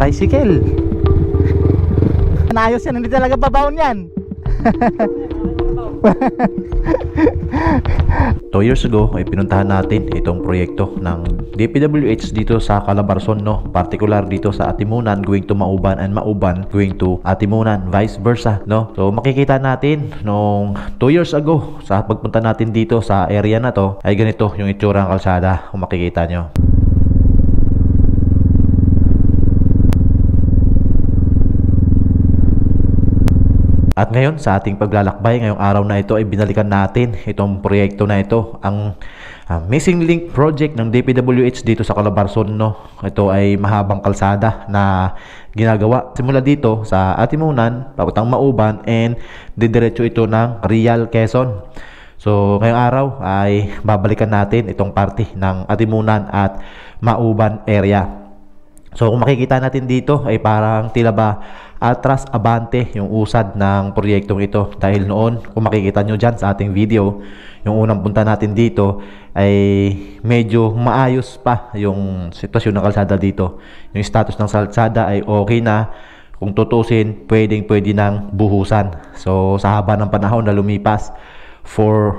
tricycle. Naayos yan, hindi talaga babaon yan. 2 years ago ay pinuntahan natin itong proyekto ng DPWH dito sa Calabarzon, no? Particular dito sa Atimunan going to Mauban, and Mauban going to Atimunan, vice versa, no? So makikita natin nung 2 years ago sa pagpunta natin dito sa area na to ay ganito yung itsura ng kalsada, kung makikita nyo. At ngayon sa ating paglalakbay ngayong araw na ito ay binalikan natin itong proyekto na ito, ang Missing Link project ng DPWH dito sa Calabarzon, no? Ito ay mahabang kalsada na ginagawa simula dito sa Atimunan papuntang Mauban and didiretso ito ng Real, Quezon. So ngayong araw ay babalikan natin itong parte ng Atimunan at Mauban area. So kung makikita natin dito ay parang tila ba atras abante yung usad ng proyektong ito, dahil noon kung makikita nyo dyan sa ating video, yung unang punta natin dito ay medyo maayos pa yung sitwasyon ng kalsada dito. Yung status ng kalsada ay okay na, kung tutusin pwede nang buhusan. So sa haba ng panahon na lumipas for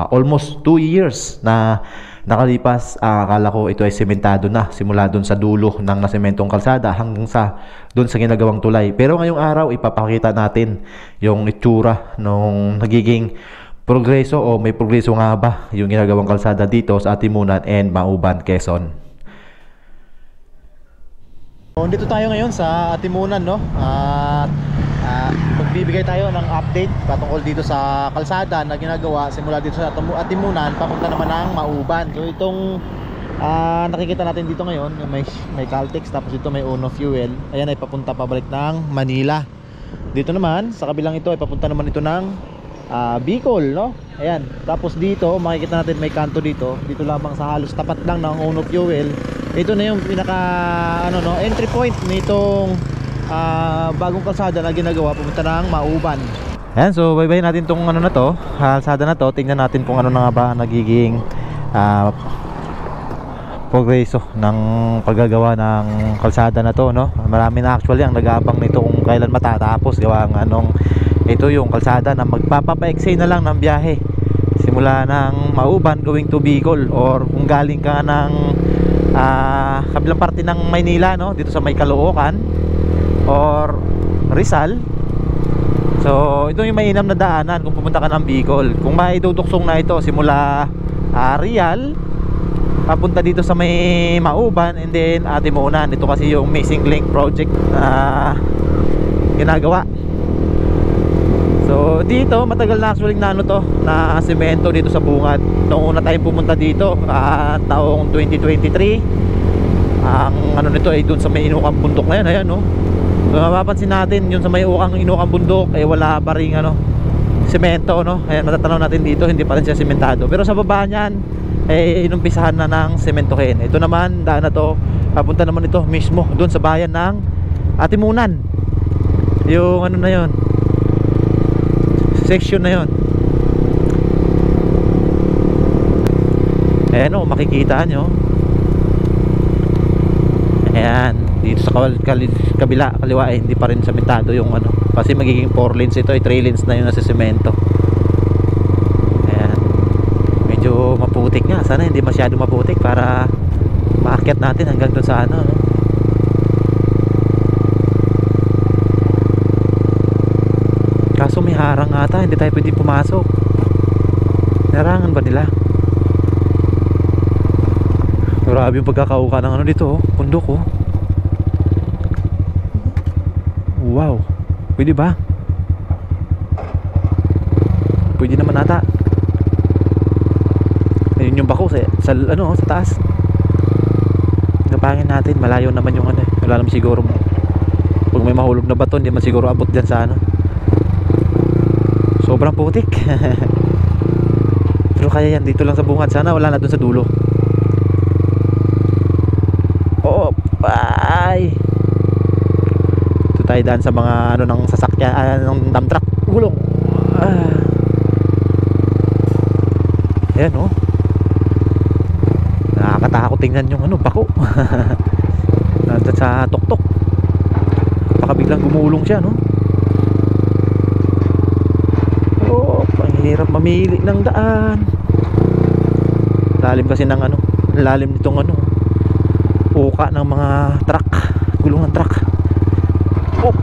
almost 2 years na nakalipas, akala ko ito ay sementado na simula dun sa dulo ng nasementong kalsada hanggang sa dun sa ginagawang tulay. Pero ngayong araw ipapakita natin yung itsura nung nagiging progreso, o may progreso nga ba yung ginagawang kalsada dito sa Atimunan and Mauban, Quezon. Dito tayo ngayon sa Atimunan, no? At magbibigay tayo ng update patungkol dito sa kalsada na ginagawa simula dito sa Atimunan papunta naman ng Mauban. So itong nakikita natin dito ngayon, may Caltex, tapos ito may Uno Fuel. Ayan ay papunta pabalik ng Manila. Dito naman sa kabilang ito ay papunta naman ito ng Bicol, no? Ayan, tapos dito makikita natin may kanto dito lamang sa halos tapat lang ng Uno Fuel. Ito na yung pinaka entry point nitong bagong kalsada na ginagawa pumunta ng Mauban. Ayan, so baybayin natin tong kalsada na to. Tingnan natin kung ano na nga ba nagiging progreso ng paggagawa ng kalsada na to, no? Marami na actually ang nag-aabang nito kung kailan matatapos, gawa ng ito yung kalsada na magpapapaeksay na lang ng biyahe simula ng Mauban going to Bicol, or kung galing ka ng kabilang parte ng Maynila, no? Dito sa may Caloocan or Rizal. So ito yung mainam na daanan kung pumunta ka ng Bicol. Kung maiduduksong na ito simula Real papunta dito sa may Mauban and then Atimunan. Ito kasi yung Missing Link project na ginagawa. So dito matagal na actually na semento dito sa bungad. Noong una tayong pumunta dito taong 2023, ang nito ay dun sa may Inukang Bundok na yan. Ayan, no? So mapapansin natin yun sa may Inukang Bundok ay wala pa ring semento, no? Ayan, matatanaw natin dito hindi pa rin siya sementado, pero sa baba niyan ay inumpisahan na ng sementohin. Ito naman daan na to papunta naman ito mismo dun sa bayan ng Atimunan, yung na yun, section na yun. Ayan, o makikita nyo. Ayan, dito sa kaliwa eh, hindi pa rin sementado yung kasi magiging 4 lanes ito, ay 3 lanes na yung nasa semento. Ayan, medyo maputik nga, sana hindi masyado maputik para maakyat natin hanggang dun sa no? Kaso may harang ata, hindi tayo pwede pumasok. Narangan ba nila? Grabe yung pagkakauka ng dito, bundok, oh. Wow, pwede ba? Pwede naman ata. Ayun yung bako sa taas. Napangin natin, malayo naman yung wala naman siguro. Pag may mahulog na bato, hindi man siguro abot dyan sa sobrang putik. Pero kaya yan, dito lang sa bungad. Sana wala na dun sa dulo. Bye. Ito tayo daan sa mga ng sasakyan, ng dump truck, gulong. Ayan, oh. Nakakatakot tingnan yung bako. Nandun sa tuktok. gumulong siya, no? Oh, ang hirap mamili ng daan. Lalim kasi ng ano, lalim nitong ano, uka ng mga truck, gulong ng truck. Oh,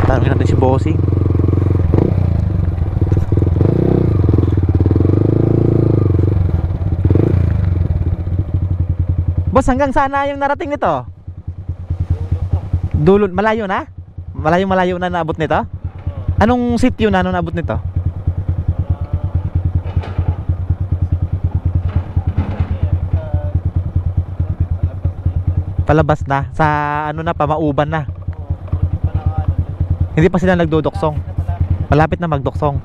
tanongin natin si Bossing. Boss, hanggang saan na yung narating nito? Dulo, malayo na? Malayo na naabot nito? Anong sitio na nung naabot nito? Palabas na? Sa ano na, pamauban na? Hindi pa sila nagduduksong? Malapit na magduksong?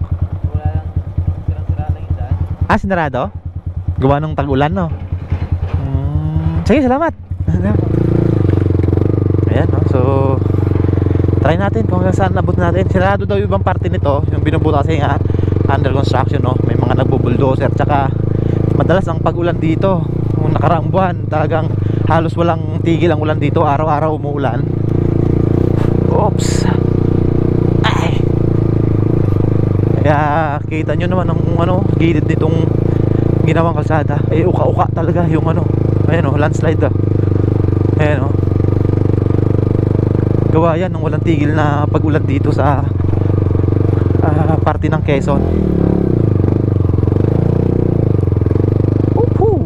Ah, sinarado? Gawa ng tag-ulan, no? Sige, salamat. Ayan, no? So try natin kung hanggang saan nabot natin. Sinarado daw yung ibang parte nito, yung binubuto kasi nga under construction, no? May mga nagbo-bulldozer. Tsaka madalas ang pag-ulan dito, kung nakaraang buwan, talagang halos walang tigil ang ulan dito. Araw-araw umuulan. Oops. Ay. Kaya kita nyo naman ang ano, gilid nitong ginawang kalsada. Eh, uka-uka talaga yung ano. Ayan o, landslide. Ayan o. Gawa yan ng walang tigil na pag-ulan dito sa parte ng Quezon. Woohoo!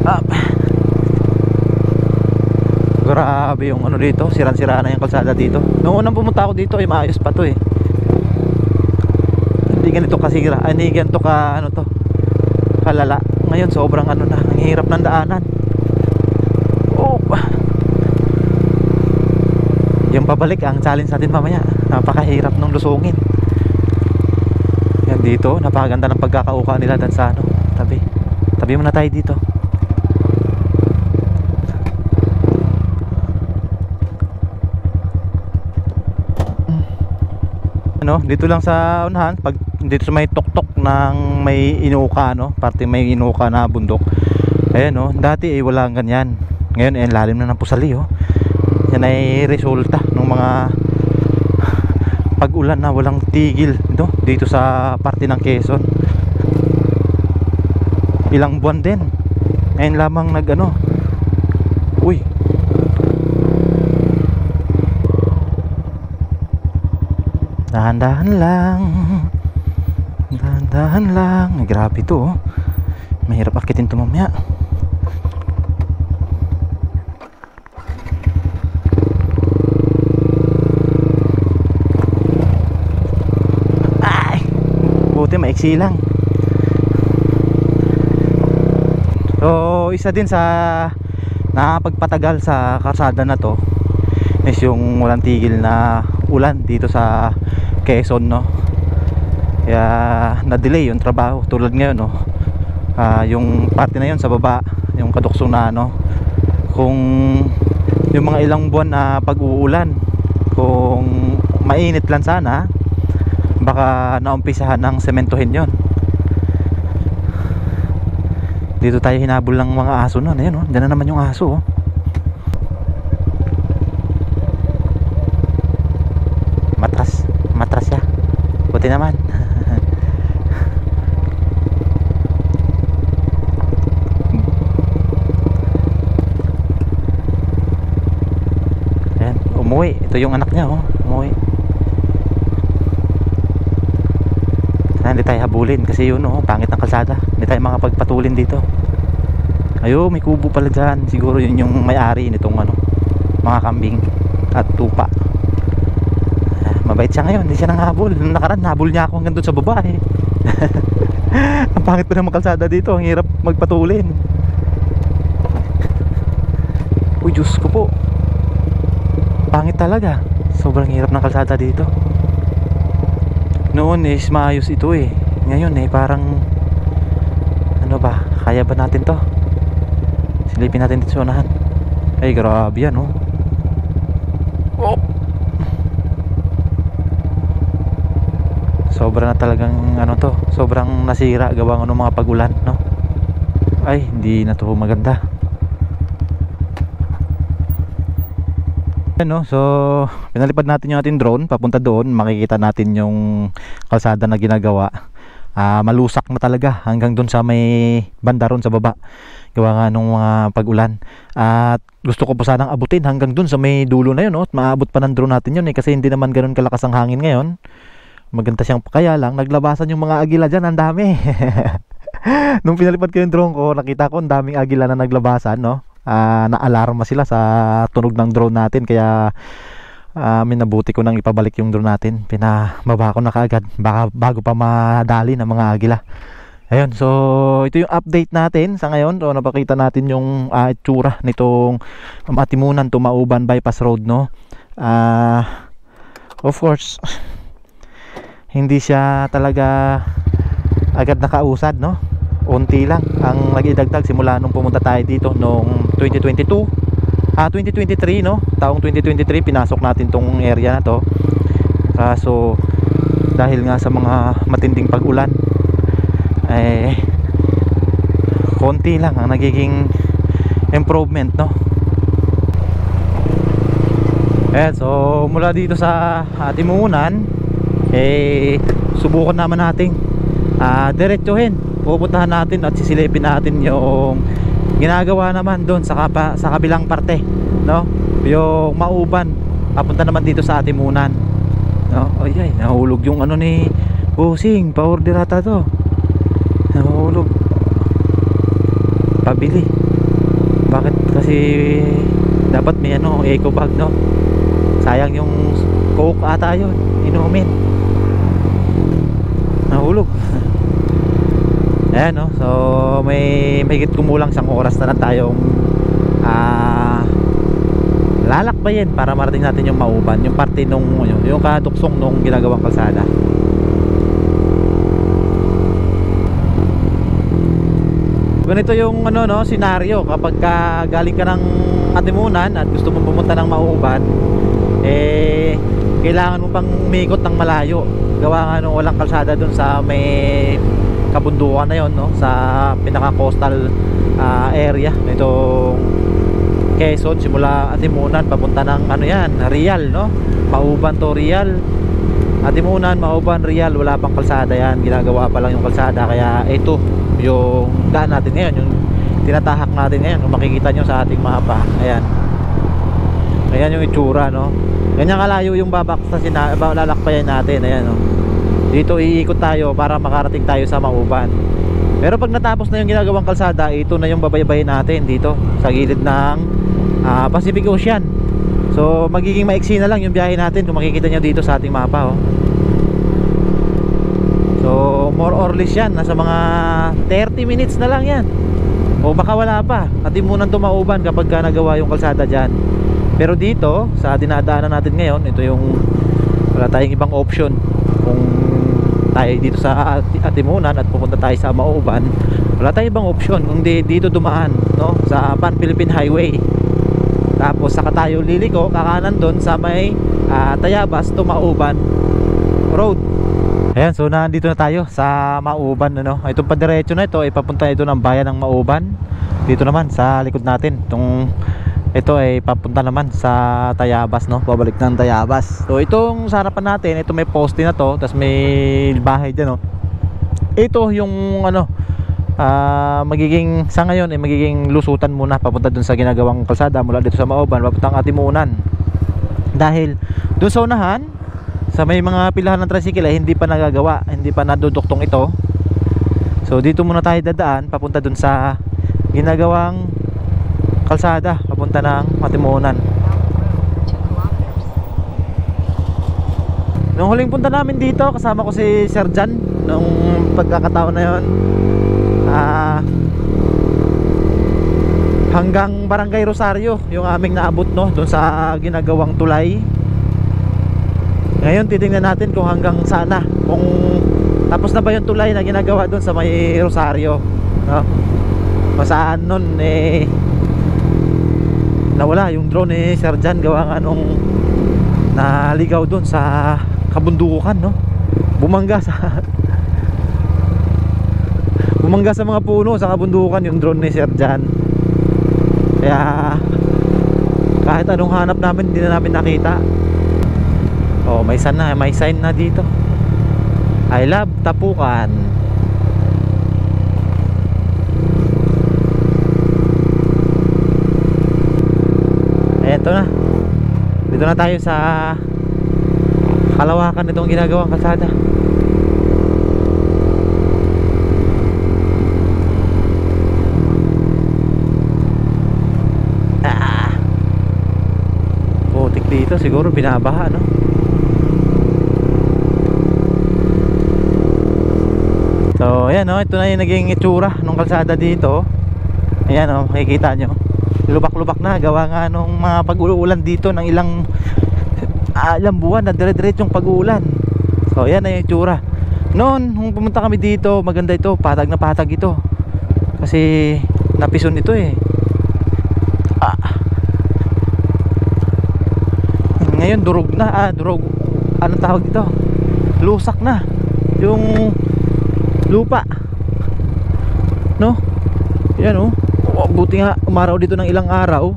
Up. Grabe yung ano dito, sirang-sira na yung kalsada dito. Noong unang pumunta ako dito ay maayos pa to eh. Hindi ganito kasira, hindi ganito ka ano to, kalala. Ngayon sobrang ano na, ang hirap ng daanan. Oh. Yung pabalik ang challenge natin mamaya. Napakahirap nung lusungin. Yan dito, napakaganda ng pagkakauka nila dan sa ano, tabi. Tabi muna tayo dito. No, dito lang sa unahan, pag dito sa may tuktok ng may inuka, no, parte may inuka na bundok. Ayan, no, dati ay wala ganyan. Ngayon ay lalim na ng pusali, oh. Yan ay resulta ng mga pag-ulan na walang tigil, no, dito sa parte ng Quezon. Ilang buwan din. Ngayon lamang nag-ano. Uy. Dahan-dahan lang. Dahan-dahan lang. Ay, grabe ito, oh. Mahirap akitin ito mamaya. Ay, buti maiksi lang. So isa din sa nakapagpatagal sa kalsada na to is yung walang tigil na ulan dito sa Quezon, no. Kaya na-delay yung trabaho tulad ngayon, no. Yung parte na yun sa baba, yung kaduksong na ano, kung yung mga ilang buwan na pag-uulan, kung mainit lang sana, baka naumpisahan ng sementohin yon. Dito tayo hinabol ng mga aso nun. Ayan, oh, dyan na naman yung aso, oh. Matras siya. Buti naman. Ayan, umuwi. Ito yung anak niya, oh. Umuwi. Sana hindi tayo habulin kasi yun, oh, pangit ng kalsada. Hindi tayo makapagpatulin dito. Ayo, may kubo pala dyan. Siguro yun yung may-ari nitong ano, mga kambing at tupa. Mabait siya ngayon, hindi siya nanghabol. Nung nakaraan, nahabol niya ako hanggang doon sa baba, eh. Ang pangit pa ng kalsada dito. Ang hirap magpatulin. Uy, Diyos ko po. Pangit talaga. Sobrang hirap ng kalsada dito. Noon is maayos ito, eh. Ngayon eh parang ano ba, kaya ba natin to? Silipin natin dito sa unahan. Ay, grabe yan, oh. Oh. sobra na talagang ano to, sobrang nasira gawa ng mga pag-ulan, no? Ay, hindi na to maganda. No, so pinalipad natin yung ating drone papunta doon, makikita natin yung kalsada na ginagawa. Malusak na talaga hanggang doon sa may banda ron sa baba, gawa nga nung mga pag-ulan. At gusto ko pa sanang abutin hanggang doon sa may dulo na yun, no? Maabot pa ng drone natin yun kasi hindi naman ganoon kalakas ang hangin ngayon. Maganda siyang, kaya lang naglabasan yung mga agila dyan, ang dami. Nung pinalipad ko yung drone ko, nakita ko ang daming agila na naglabasan, no? Na-alarma sila sa tunog ng drone natin, kaya minabuti ko nang ipabalik yung drone natin. Pinababa ko na kaagad bago pa madali ng mga agila. Ayun, so ito yung update natin sa ngayon. So napakita natin yung itsura nitong Atimunan to Mauban Bypass Road, no? Of course, hindi siya talaga agad nakausad, no? Unti lang ang nag-idagdag simula nung pumunta tayo dito noong 2023, no? Taong 2023 pinasok natin tong area na to. Kaso dahil nga sa mga matinding pag-ulan, konti lang ang nagiging improvement, no? So mula dito sa Atimunan, subukan naman nating diretsuhin. Pupuntahan natin at sisilipin natin yung ginagawa naman doon sa kabilang parte, no? Yung Mauban papunta naman dito sa Atimunan, no? Ay, nahulog yung ano ni Bossing, pa-order ata to. Nahulog. Pabili. Bakit? Kasi dapat may eco bag, no? Sayang yung Coke ata yun, inumin. Nahulog. Ayan, no? So may higit kumulang 1 oras na lang tayong lalakbayin para marating natin yung Mauban, yung parte nung yung katuksong nung ginagawang kalsada. Ganito yung senaryo kapag galing ka ng Atimunan at gusto mong pumunta ng Mauban, kailangan mo pang umikot ng malayo, gawa nga nung walang kalsada dun sa may kabundukan na yon, no? Sa pinaka coastal area nitong Quezon, simula Atimunan papunta ng Real, no? Mauban to Real, Atimunan, Mauban, Real, wala pang kalsada yan, ginagawa pa lang yung kalsada. Kaya ito yung daan natin ngayon, yung tinatahak natin ngayon. Kung makikita nyo sa ating mapa, ayan yung itsura, no? Ganyan kalayo yung babak sa lalakbayan natin. Ayan, no? Dito iikot tayo para makarating tayo sa Mauban. Pero pag natapos na yung ginagawang kalsada, ito na yung babaybayin natin dito sa gilid ng Pacific Ocean. So magiging maiksi na lang yung biyahe natin kung makikita nyo dito sa ating mapa, oh. So more or less yan, nasa mga 30 minutes na lang yan, o baka wala pa. Atimunan to Mauban kapag nagawa yung kalsada dyan. Pero dito sa dinadaanan natin ngayon, ito yung wala tayong ibang option. Kung tayo dito sa Atimunan at pupunta tayo sa Mauban, wala tayong ibang option kundi dito dumaan, no? Sa Pan-Philippine Highway. Tapos saka tayo liliko kakanan doon sa may Tayabas to Mauban Road. Ayan, so nandito na tayo sa Mauban, ano? Itong padiretso na ito ay papunta ito ng bayan ng Mauban. Dito naman sa likod natin, ito ay papunta naman sa Tayabas, no? Babalik ng Tayabas. So itong sa harapan natin, ito may poste na to, tapos may bahay dyan, no? Ito yung magiging, sa ngayon ay magiging lusutan muna papunta dun sa ginagawang kalsada mula dito sa Mauban papuntang Atimunan. Dahil dun sa unahan, sa may mga pilahan ng tricycle ay hindi pa nagagawa, hindi pa naduduktong ito. So dito muna tayo dadaan papunta dun sa ginagawang kalsada papunta ng Atimunan. Nung huling punta namin dito, kasama ko si Sir Jan nung pagkakataon na yon, hanggang Barangay Rosario yung aming naabot, no, doon sa ginagawang tulay. Ngayon titingnan natin kung hanggang sana, kung tapos na ba yung tulay na ginagawa doon sa may Rosario, no? Masaan nun nawala yung drone ni Sir Jan, gawa nga nung naligaw doon sa kabundukan, no? bumangga sa bumangga sa mga puno sa kabundukan yung drone ni Sir Jan. Kaya kahit anong hanap namin hindi na namin nakita. Oh, may sign na dito. I love Tapukan. Eto na. Dito na tayo sa kalawakan nitong ginagawang kalsada. Putik dito, siguro binabaha, no? So ayan, no, ito na yung naging itsura ng kalsada dito. Ayan, no, makikita nyo lubak-lubak na, gawa nga nung mga pag-uulan dito ng ilang buwan na dire-diretsong pag-uulan. So ayan na yung itsura. Noon nung pumunta kami dito, maganda ito, patag na patag ito kasi napison ito eh. Ngayon durog na, anong tawag dito, lusak na yung lupa, no? Yan, oh. Buti nga umaraw dito ng ilang araw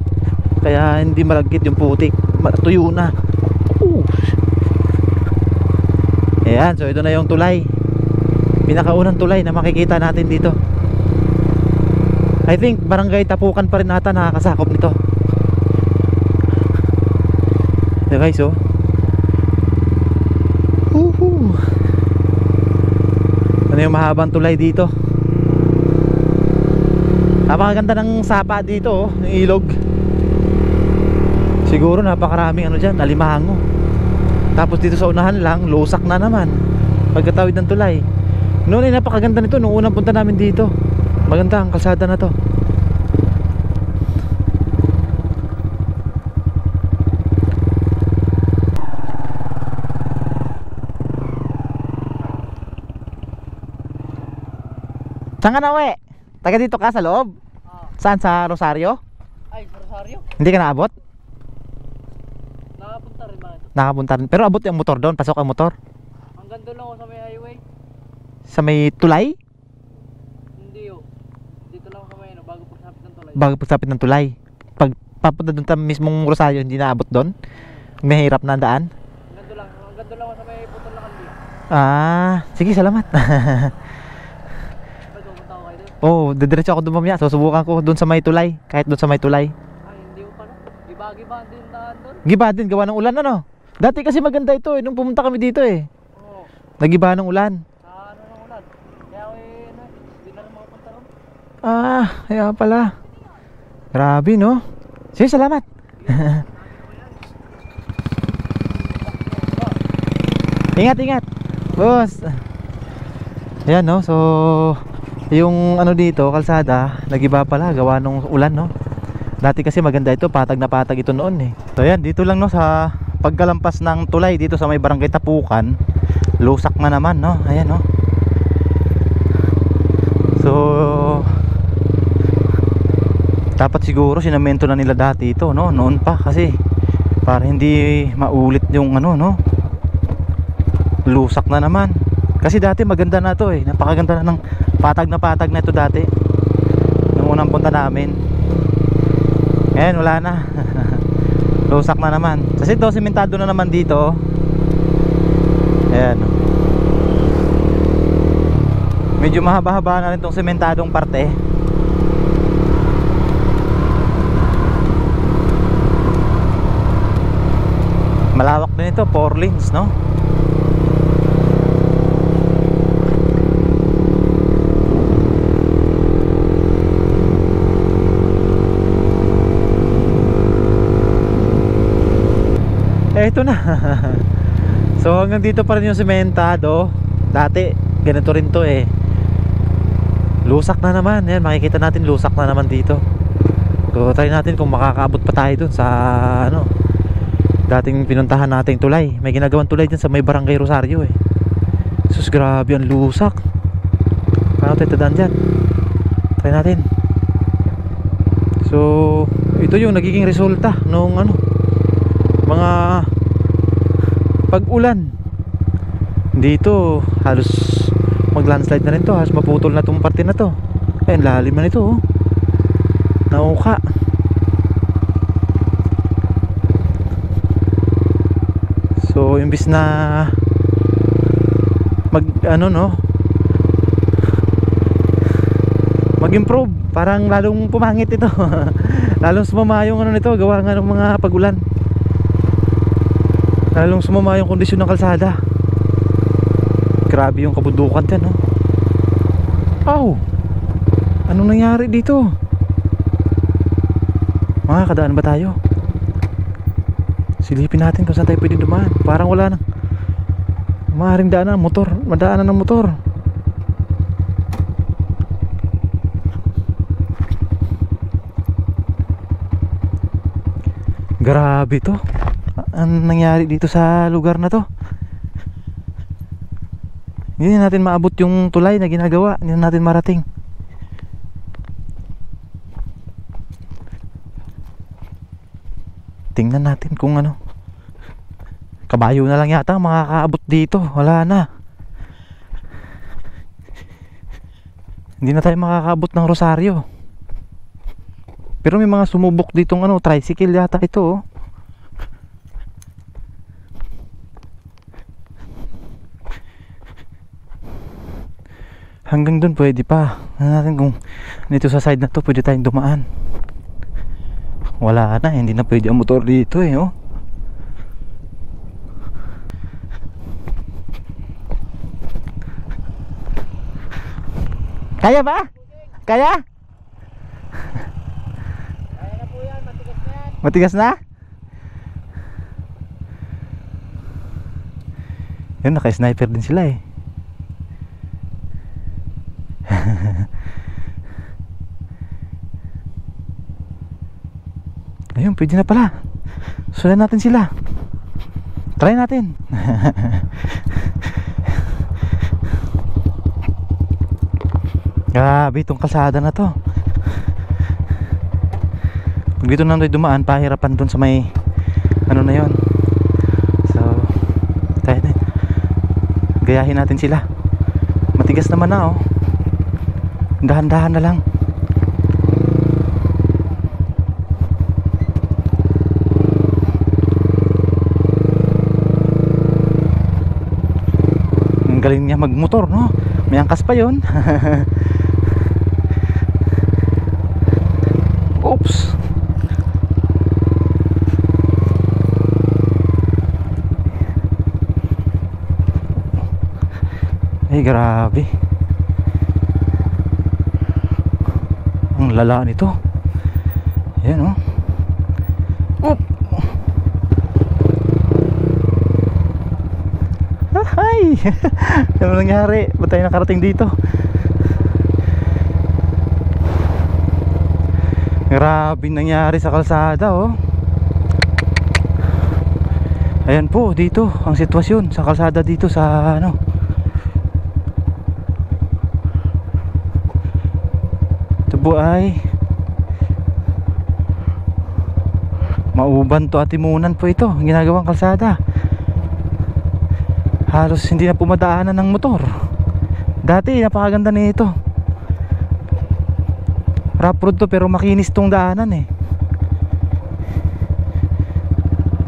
kaya hindi malagkit yung putik, tuyo na. Ayan, so ito na yung tulay, pinakaunang tulay na makikita natin dito. I think Barangay Tapukan pa rin ata nakakasakop nito. Ito guys, oh. Ano yung mahabang tulay dito. Napakaganda ng sapa dito, oh, ng ilog. Siguro napakaraming ano dyan, alimango. Tapos dito sa unahan lang, lusak na naman pagkatawid ng tulay. Noon ay napakaganda nito nung unang punta namin dito. Maganda ang kalsada na to. Saan ka na, we? Taga dito ka sa loob? Saan, sa Rosario? Ay, sa Rosario? Hindi ka naabot? Nakapunta rin ba ito? Nakapunta rin. Pero abot yung motor doon, pasok ang motor. Hanggang doon lang ako sa may highway. Sa may tulay? Hindi, oh. Dito lang ako sa may ano, bago pagsapit ng tulay. Bago pagsapit ng tulay. Pag papunta doon sa mismong Rosario, hindi naabot doon? Mahirap na ang daan? Hanggang doon lang ako sa may putol na kandi. Sige, salamat. Oh, didiretso ako doon mamaya. Susubukan ko doon sa may tulay. Kahit doon sa may tulay. Ay, hindi ko pa no. Giba-giba din daan doon. Giba din, gawa ng ulan, ano? Dati kasi maganda ito eh, nung pumunta kami dito eh. Oo. Nagiba ng ulan. Sa ano ng ulan. Kaya ako hindi na rin makapunta ron. Kaya pala. Grabe, no? Sige, salamat. Ingat, boss. Ayan, no? So yung ano dito, kalsada, nagiba pala, gawa nung ulan, no? Dati kasi maganda ito, patag na patag ito noon eh. So ayan, dito lang, no, sa pagkalampas ng tulay dito sa may Barangay Tapukan, lusak na naman, no? Ayan, no? So dapat siguro sinamento na nila dati ito, no? Noon pa kasi para hindi maulit yung ano, no? Lusak na naman. Kasi dati maganda na to eh, napakaganda na ng patag na ito dati nung unang punta namin. Ngayon wala na. Lusak na naman. Kasi ito simentado na naman dito. Ayan. Medyo mahaba-haba na rin itong sementadong parte. Malawak din ito, 4 lanes, no? Ito na. So hanggang dito pa rin yung sementado. Dati ganito rin to eh. Lusak na naman. Yan, makikita natin lusak na naman dito. So try natin kung makakaabot pa tayo dun sa ano, dating pinuntahan nating tulay. May ginagawang tulay dyan sa may Barangay Rosario eh. Sus, grabe ang lusak. Paano tayo tadaan dyan? Try natin. So ito yung nagiging resulta nung ano, mga pag-ulan Dito halos mag-landslide na rin to. Halos maputol na tong parte na to. Ayun, lalim na nito, oh. Nauka. So imbis na mag-improve, parang lalong pumangit ito. Lalong sumama yung nito, gawa nga ng mga pagulan. Lalong sumama yung kondisyon ng kalsada. Grabe yung kabundukan dyan, no? Oh, anong nangyari dito? Makakadaan ba tayo? Silipin natin kung saan tayo pwede dumaan. Parang wala nang maaaring daanan ng motor. Madaanan ng motor. Grabe to. Anong nangyari dito sa lugar na to? Hindi natin maabot yung tulay na ginagawa. Hindi natin marating. Tingnan natin kung ano. Kabayo na lang yata makakaabot dito. Wala na. Hindi na tayo makakaabot ng Rosario. Pero may mga sumubok ditong tricycle yata ito, oh. Hanggang dun pwede pa. Ano natin kung dito sa side na to pwede tayong dumaan. Wala na, hindi na pwede ang motor dito, eh, oh. Kaya ba? Kaya? Kaya na po yan, matigas na yan. Matigas na? Yun, naka-sniper din sila, eh. Ayun, pwede na pala. Sundan natin sila. Try natin. Grabe itong kalsada na to. Pag dito na tayo dumaan, pahirapan dun sa may ano na yon. So tayo na. Gayahin natin sila. Matigas naman na, oh. Dahan-dahan na lang. Ang galing niya magmotor, no? May angkas pa yon. Oops. Ay, grabe. Ang lala nito. Ayan, oh. Oop. Ay. Ano nangyari? Ba't tayo nakarating dito? Grabe nangyari sa kalsada, oh. Ayan po dito ang sitwasyon sa kalsada dito sa ito po ay Mauban to Atimunan po ito, ang ginagawang kalsada. Halos hindi na pumadaanan ng motor. Dati napakaganda nito. Rough road to pero makinis tong daanan, eh.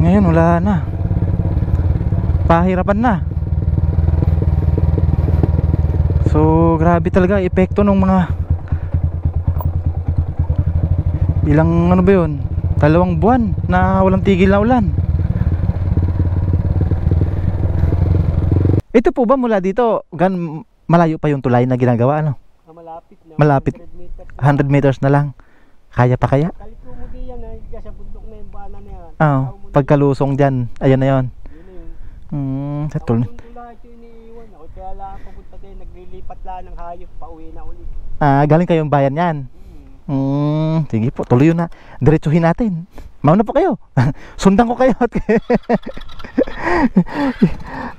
Ngayon wala na. Pahirapan na. So grabe talaga epekto ng mga ilang ba yun, 2 buwan na walang tigil na ulan. Ito po ba mula dito malayo pa yung tulay na ginagawa, ano? Malapit na. Malapit. 100 meters na lang. Kaya pa kaya? Kaliko mo di yan, sa bundok na yung bana na yan. Oo, pagkalusong dyan. Ayan na yun. Yun na yun. Sa tulay. Ako yung lahat yung iniiwan. Ako kaya lang papunta din. Naglilipat lang ng hayop. Pauwi na ulit. Galing kayong bayan yan. Sige po, tuloy yun na. Diretsuhin natin. Mauna po kayo. Sundan ko kayo.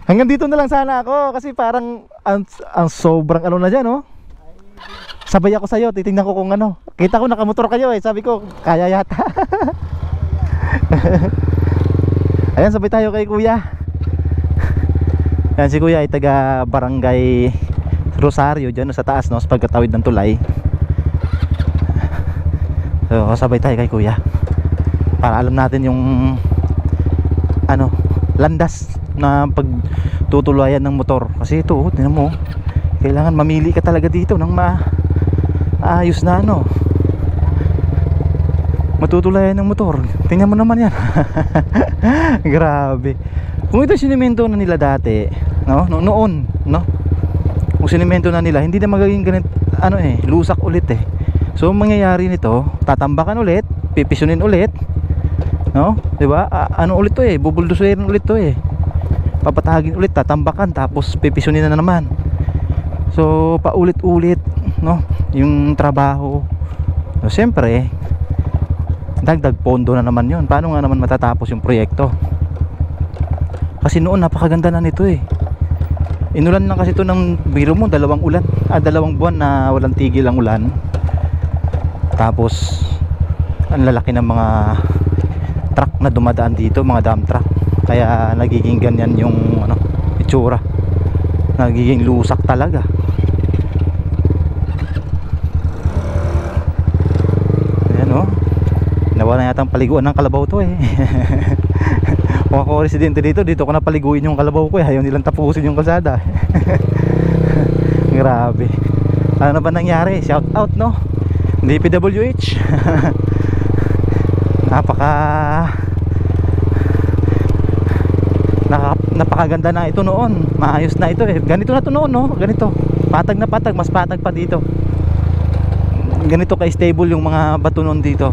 Hanggang dito na lang sana ako. Kasi parang ang sobrang na dyan, oh. Sabay ako sa'yo, titingnan ko kung ano. Kita ko nakamotor kayo, eh. Sabi ko, kaya yata. Ayan, sabay tayo kay kuya. Yan si kuya ay taga barangay Rosario dyan sa taas, no, sa pagkatawid ng tulay. So sabay tayo kay kuya para alam natin yung ano, landas na pagtutulayan ng motor. Kasi ito, tingnan mo, kailangan mamili ka talaga dito ng maayos na ano, matutulayan ng motor. Tingnan mo naman yan. Grabe. Kung ito sinimento na nila dati, no, noon, no, kung sinimento na nila, hindi na magiging ganit, ano lusak ulit So ang mangyayari nito, tatambakan ulit, pipisonin ulit, no, di ba? Ano ulit to bubulduserin ulit to papatagin ulit, tatambakan, tapos pipisonin na naman. So paulit-ulit, no, yung trabaho. So siyempre, dagdag pondo na naman yun. Paano nga naman matatapos yung proyekto? Kasi noon napakaganda na nito Inulan lang kasi ito ng biro mo, dalawang buwan na walang tigil ang ulan. Tapos ang lalaki ng mga truck na dumadaan dito, mga dump truck. Kaya nagiging ganyan yung ano, itsura. Nagiging lusak talaga. Ayan nawala na yata ang paliguan ng kalabaw to Kung ako residente dito ko na paliguin yung kalabaw ko ayaw nilang tapusin yung kalsada. Grabe. Ano na ba nangyari? Shout out, no, DPWH. Napakaganda na ito noon. Maayos na ito Ganito na ito noon, no? Ganito. Patag na patag, mas patag pa dito. Ganito ka-stable yung mga bato noon dito.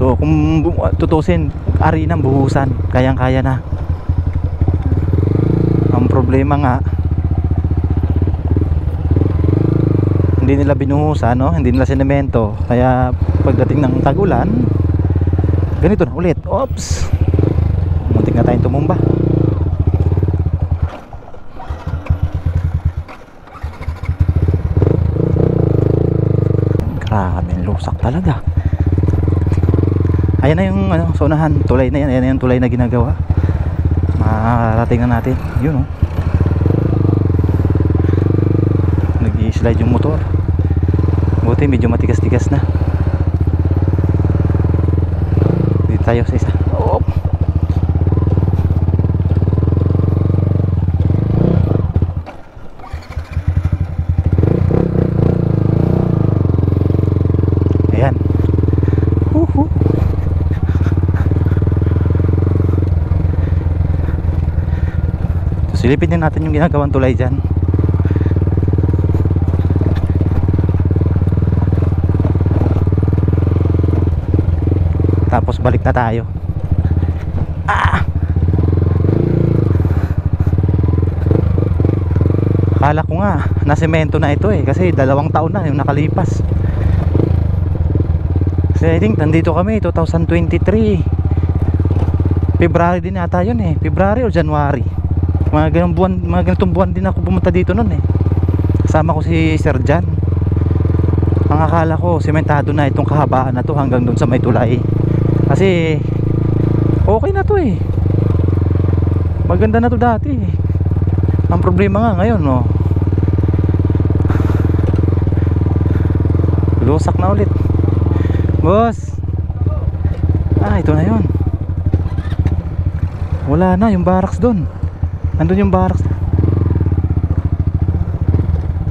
So kung tutusin, ari ng buhusan, kayang-kaya na. Ang problema nga, hindi nila binuhusan, no? Hindi nila sinemento. Kaya pagdating ng tag-ulan, ganito na ulit. Oops, muntik na tayong tumumba. Grabe, lusak talaga. Ayan na yung ano, saunahan, tulay na yan. Ayan na yung tulay na ginagawa. Makarating na natin. Yun nag-i-slide yung motor. Buti medyo matigas-tigas na. Dito tayo sa isa. Ayan. Silipin din natin yung ginagawang tulay dyan. Tapos balik na tayo. Akala ko nga nasemento na ito kasi 2 taon na yung nakalipas. Kasi I think nandito kami 2023 February din ata yun February o January. Mga ganitong buwan din ako pumunta dito noon Kasama ko si Sir Jan. Ang akala ko sementado na itong kahabaan na to hanggang doon sa may tulay. Kasi okay na to maganda na to dati Ang problema nga ngayon lusak na ulit. Boss, ito na yun. Wala na yung barracks doon. Andun yung barracks.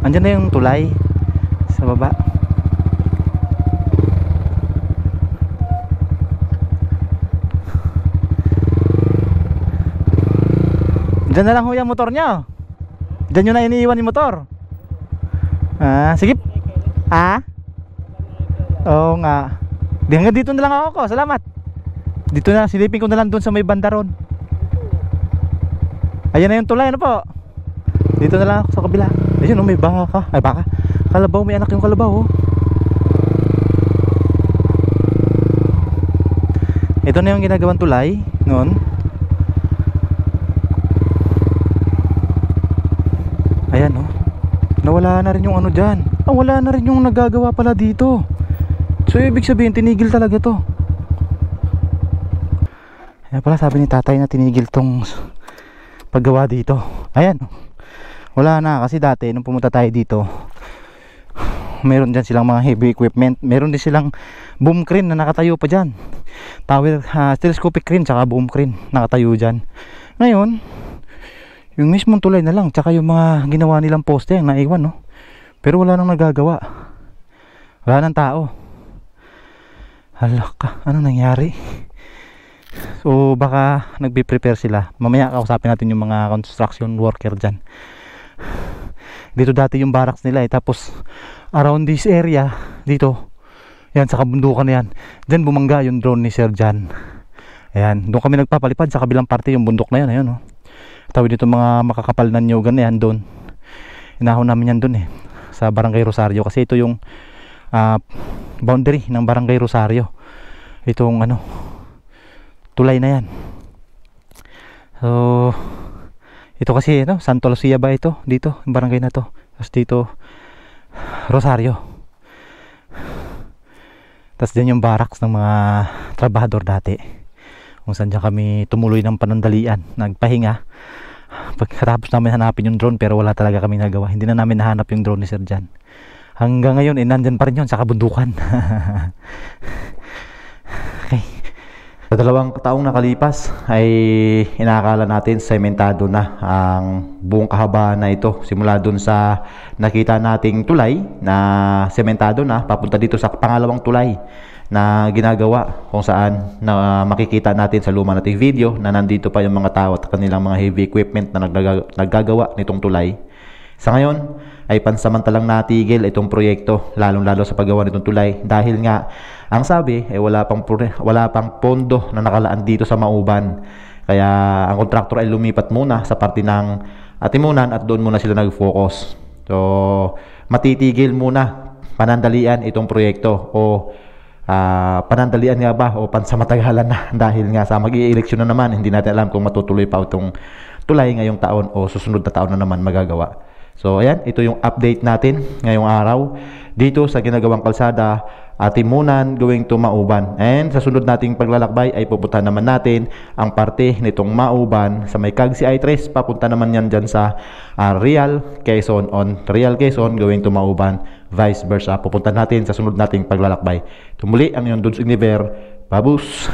Andyan na yung tulay sa baba. Diyan na lang ho yung motor nyo. Diyan nyo na iniiwan yung motor. Sige. Oo nga. Hanggang dito na lang ako. Salamat. Dito na, silipin ko na lang doon sa may bandaron. Ayan na yung tulay, ano po? Dito na lang ako sa kabila. Ayun, may baka. Ay, baka. Kalabaw, may anak yung kalabaw. Ito na yung ginagawang tulay noon. Ayan, nawala na rin yung ano dyan. Wala na rin yung nagagawa pala dito. So, ibig sabihin, tinigil talaga to. Ayan pala, sabi ni tatay na tinigil tong paggawa dito. Ayan, wala na kasi dati nung pumunta tayo dito, meron dyan silang mga heavy equipment, meron din silang boom crane na nakatayo pa dyan, tower, telescopic crane tsaka boom crane nakatayo dyan. Ngayon yung mismong tulay na lang tsaka yung mga ginawa nilang poste ang naiwan, no? Pero wala nang nagagawa, wala nang tao. Hala ka, ano nangyari? So baka nagbe-prepare sila. Mamaya kausapin natin yung mga construction worker dyan. Dito dati yung barracks nila tapos around this area dito, yan sa kabundukan na yan, dyan bumangga yung drone ni Sir Jan. Ayan, doon kami nagpapalipad sa kabilang parte, yung bundok na yan. Ayun, oh. Tawid dito mga makakapal na nyugan na yan doon. Inahon namin yan doon sa Barangay Rosario kasi ito yung boundary ng Barangay Rosario, itong tulay na yan. So ito kasi Santo Lucia ba ito dito, yung barangay na to. Tapos dito Rosario, tapos din yung barracks ng mga trabahador dati kung saan dyan kami tumuloy ng panandalian, nagpahinga pagkatapos namin hanapin yung drone, pero wala talaga kami nagawa. Hindi na namin nahanap yung drone ni Sir Jan. Hanggang ngayon nandyan pa rin yun sa kabundukan. Okay. Sa 2 taong nakalipas ay inakala natin sementado na ang buong kahabaan na ito. Simula dun sa nakita nating tulay na sementado na, papunta dito sa pangalawang tulay na ginagawa, kung saan na makikita natin sa luma nating video na nandito pa yung mga tao at kanilang mga heavy equipment na naggagawa nitong tulay. Sa ngayon ay pansamantalang natigil itong proyekto, lalong-lalo sa paggawa nitong tulay, dahil nga ang sabi ay wala pang pondo na nakalaan dito sa Mauban. Kaya ang kontraktor ay lumipat muna sa parte ng Atimunan at doon muna sila nag-focus. So matitigil muna, panandalian itong proyekto, o panandalian nga ba o pansamatagalan na, dahil nga sa mag-i-eleksyon na naman, hindi natin alam kung matutuloy pa itong tulay ngayong taon o susunod na taon na naman magagawa. So ayan, ito yung update natin ngayong araw dito sa ginagawang kalsada Atimunan going to Mauban. And sa sunod nating paglalakbay ay pupuntahan naman natin ang parte nitong Mauban sa may Cagsi I3, papunta naman yan dyan sa Real Quezon, on Real Quezon going to Mauban, vice versa. Pupuntahan natin sa sunod nating paglalakbay. Tumuli ang inyong Dudes Univer. Babus!